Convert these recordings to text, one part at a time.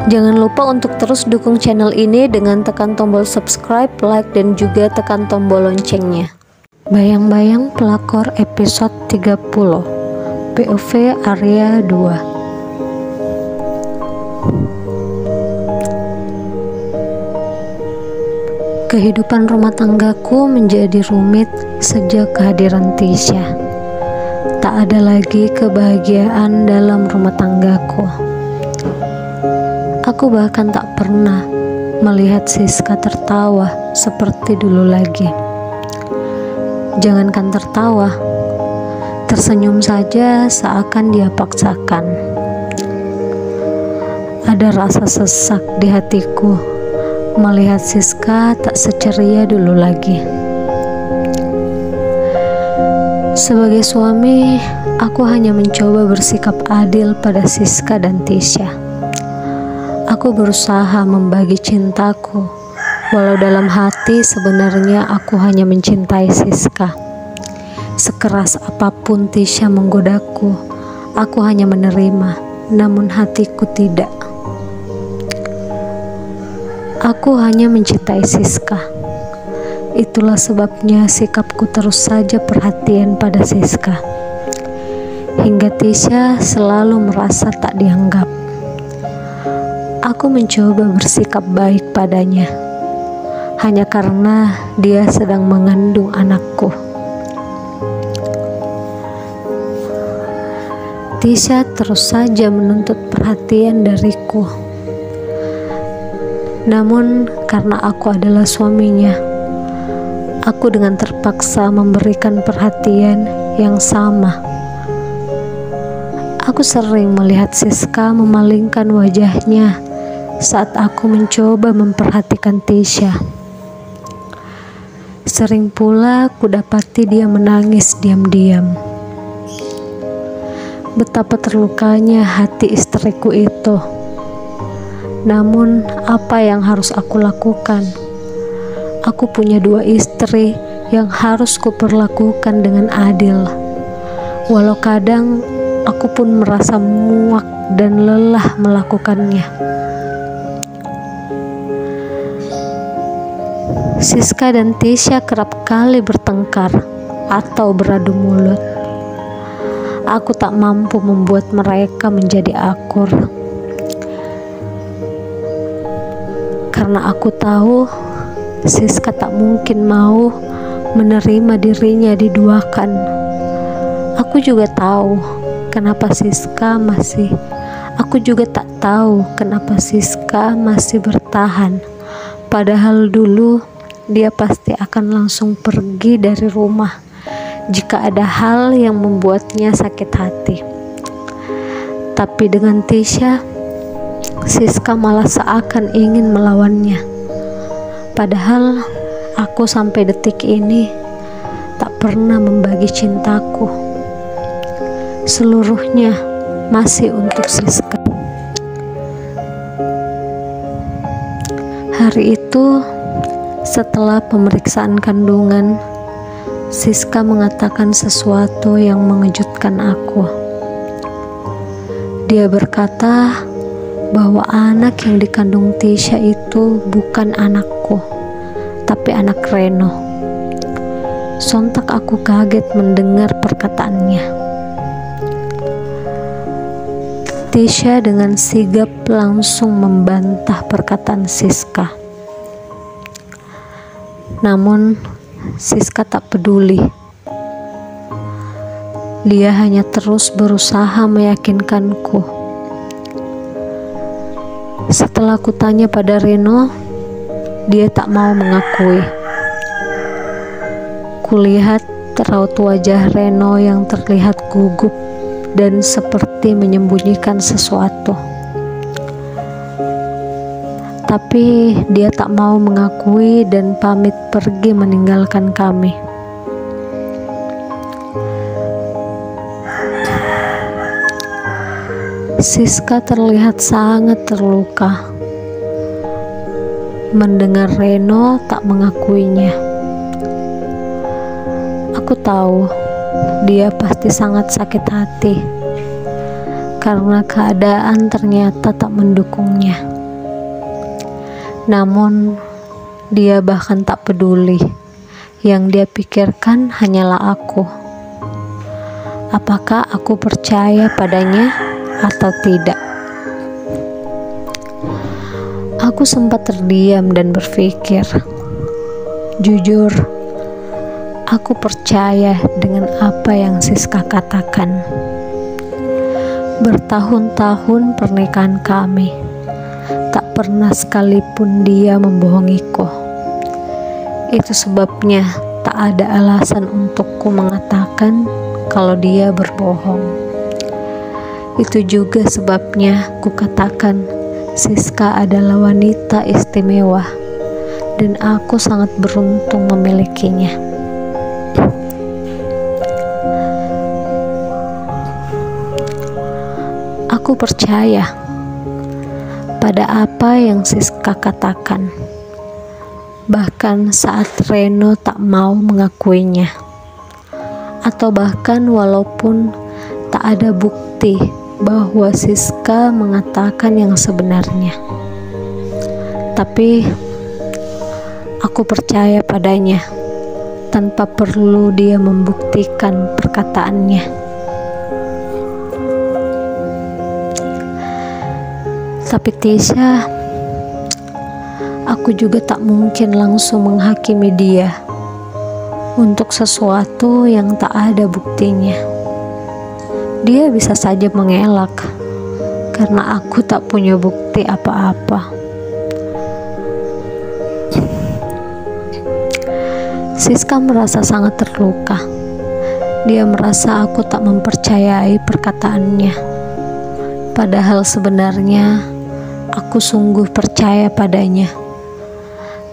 Jangan lupa untuk terus dukung channel ini dengan tekan tombol subscribe, like, dan juga tekan tombol loncengnya. Bayang-bayang Pelakor episode 30 POV Area 2. Kehidupan rumah tanggaku menjadi rumit sejak kehadiran Tisha. Tak ada lagi kebahagiaan dalam rumah tanggaku. Aku bahkan tak pernah melihat Siska tertawa seperti dulu lagi. Jangankan tertawa, tersenyum saja seakan dia paksakan. Ada rasa sesak di hatiku melihat Siska tak seceria dulu lagi. Sebagai suami, aku hanya mencoba bersikap adil pada Siska dan Tisha. Aku berusaha membagi cintaku, walau dalam hati sebenarnya aku hanya mencintai Siska. Sekeras apapun Tisha menggodaku, aku hanya menerima, namun hatiku tidak. Aku hanya mencintai Siska. Itulah sebabnya sikapku terus saja perhatian pada Siska. Hingga Tisha selalu merasa tak dianggap. Aku mencoba bersikap baik padanya, hanya karena dia sedang mengandung anakku. Tisha terus saja menuntut perhatian dariku. Namun karena aku adalah suaminya, aku dengan terpaksa memberikan perhatian yang sama. Aku sering melihat Siska memalingkan wajahnya saat aku mencoba memperhatikan Tisha. Sering pula kudapati dia menangis diam-diam. Betapa terlukanya hati istriku itu. Namun, apa yang harus aku lakukan? Aku punya dua istri yang harus kuperlakukan dengan adil. Walau kadang aku pun merasa muak dan lelah melakukannya. Siska dan Tisha kerap kali bertengkar atau beradu mulut. Aku tak mampu membuat mereka menjadi akur. Karena aku tahu Siska tak mungkin mau menerima dirinya diduakan. Aku juga tahu kenapa Siska masih Aku juga tak tahu kenapa Siska masih bertahan. Padahal dulu dia pasti akan langsung pergi dari rumah jika ada hal yang membuatnya sakit hati. Tapi dengan Tisha, Siska malah seakan ingin melawannya. Padahal aku sampai detik ini tak pernah membagi cintaku. Seluruhnya masih untuk Siska. Hari itu, setelah pemeriksaan kandungan, Siska mengatakan sesuatu yang mengejutkan aku. Dia berkata bahwa anak yang dikandung Tisha itu bukan anakku, tapi anak Reno. Sontak aku kaget mendengar perkataannya. Tisha dengan sigap langsung membantah perkataan Siska. Namun Siska tak peduli. Dia hanya terus berusaha meyakinkanku. Setelah kutanya pada Reno, dia tak mau mengakui. Kulihat raut wajah Reno yang terlihat gugup dan seperti menyembunyikan sesuatu. Tapi dia tak mau mengakui dan pamit pergi meninggalkan kami. Siska terlihat sangat terluka mendengar Reno tak mengakuinya. Aku tahu dia pasti sangat sakit hati karena keadaan ternyata tak mendukungnya. Namun dia bahkan tak peduli. Yang dia pikirkan hanyalah aku. Apakah aku percaya padanya atau tidak? Aku sempat terdiam dan berpikir, jujur, aku percaya dengan apa yang Siska katakan. Bertahun-tahun pernikahan kami, tak pernah sekalipun dia membohongiku. Itu sebabnya tak ada alasan untukku mengatakan kalau dia berbohong. Itu juga sebabnya ku katakan Siska adalah wanita istimewa dan aku sangat beruntung memilikinya. Aku percaya pada apa yang Siska katakan, bahkan saat Reno tak mau mengakuinya, atau bahkan walaupun tak ada bukti bahwa Siska mengatakan yang sebenarnya. Tapi aku percaya padanya tanpa perlu dia membuktikan perkataannya. Tapi Tisha, aku juga tak mungkin langsung menghakimi dia untuk sesuatu yang tak ada buktinya. Dia bisa saja mengelak karena aku tak punya bukti apa-apa. Siska merasa sangat terluka. Dia merasa aku tak mempercayai perkataannya. Padahal sebenarnya aku sungguh percaya padanya.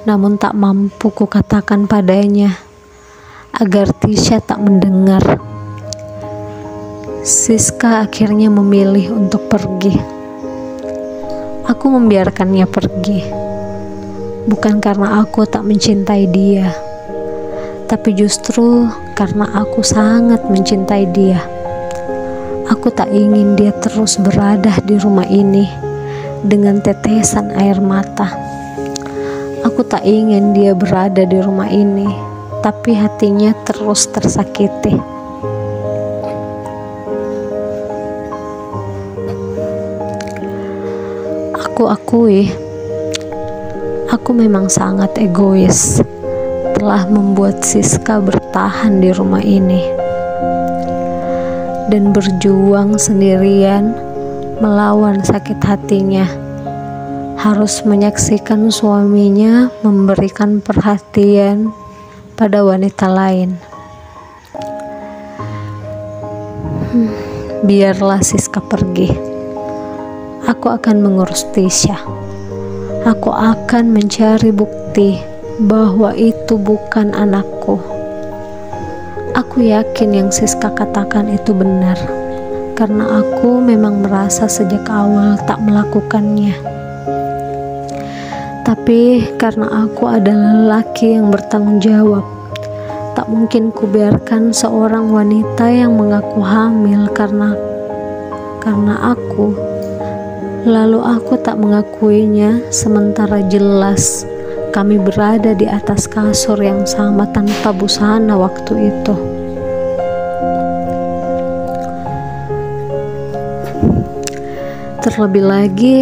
Namun tak mampu kukatakan padanya agar Tisha tak mendengar. Siska akhirnya memilih untuk pergi. Aku membiarkannya pergi, bukan karena aku tak mencintai dia, tapi justru karena aku sangat mencintai dia. Aku tak ingin dia terus berada di rumah ini dengan tetesan air mata. Aku tak ingin dia berada di rumah ini, tapi hatinya terus tersakiti. Aku akui, aku memang sangat egois telah membuat Siska bertahan di rumah ini dan berjuang sendirian melawan sakit hatinya, harus menyaksikan suaminya memberikan perhatian pada wanita lain. Biarlah Siska pergi. Aku akan mengurus Tisha. Aku akan mencari bukti bahwa itu bukan anakku. Aku yakin yang Siska katakan itu benar, karena aku memang merasa sejak awal tak melakukannya. Tapi karena aku adalah lelaki yang bertanggung jawab, tak mungkin kubiarkan seorang wanita yang mengaku hamil karena aku, lalu aku tak mengakuinya, sementara jelas kami berada di atas kasur yang sama tanpa busana waktu itu. Terlebih lagi,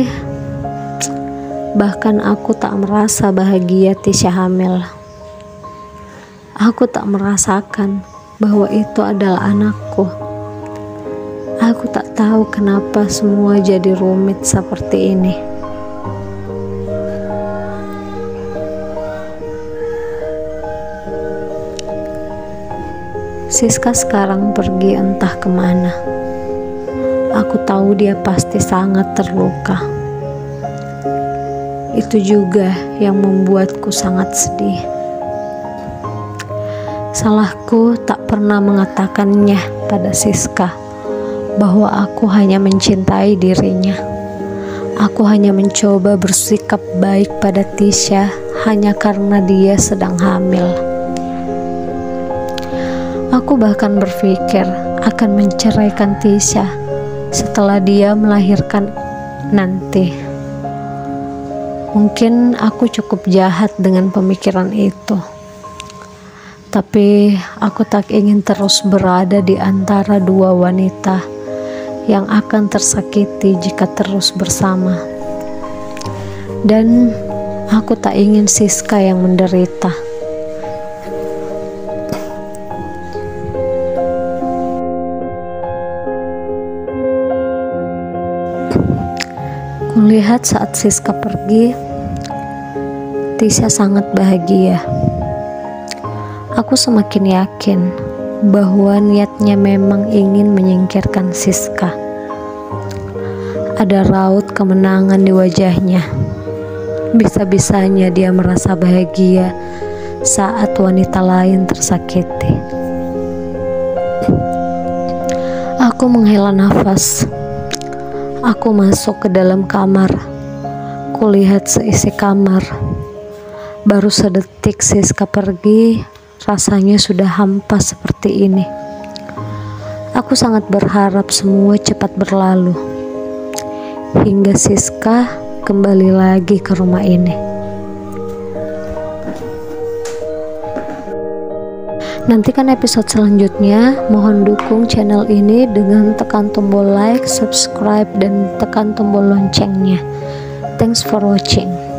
bahkan aku tak merasa bahagia Tisha hamil. Aku tak merasakan bahwa itu adalah anakku. Aku tak tahu kenapa semua jadi rumit seperti ini. Siska sekarang pergi entah kemana. Aku tahu dia pasti sangat terluka. Itu juga yang membuatku sangat sedih. Salahku tak pernah mengatakannya pada Siska bahwa aku hanya mencintai dirinya. Aku hanya mencoba bersikap baik pada Tisha hanya karena dia sedang hamil. Aku bahkan berpikir akan menceraikan Tisha setelah dia melahirkan nanti. Mungkin aku cukup jahat dengan pemikiran itu. Tapi aku tak ingin terus berada di antara dua wanita yang akan tersakiti jika terus bersama. Dan aku tak ingin Siska yang menderita. Kulihat saat Siska pergi, Tisha sangat bahagia. Aku semakin yakin bahwa niatnya memang ingin menyingkirkan Siska. Ada raut kemenangan di wajahnya. Bisa-bisanya dia merasa bahagia saat wanita lain tersakiti. Aku menghela nafas. Aku masuk ke dalam kamar. Kulihat seisi kamar. Baru sedetik Siska pergi, rasanya sudah hampa seperti ini. Aku sangat berharap semua cepat berlalu, hingga Siska kembali lagi ke rumah ini. Nantikan episode selanjutnya. Mohon dukung channel ini dengan tekan tombol like, subscribe, dan tekan tombol loncengnya. Thanks for watching.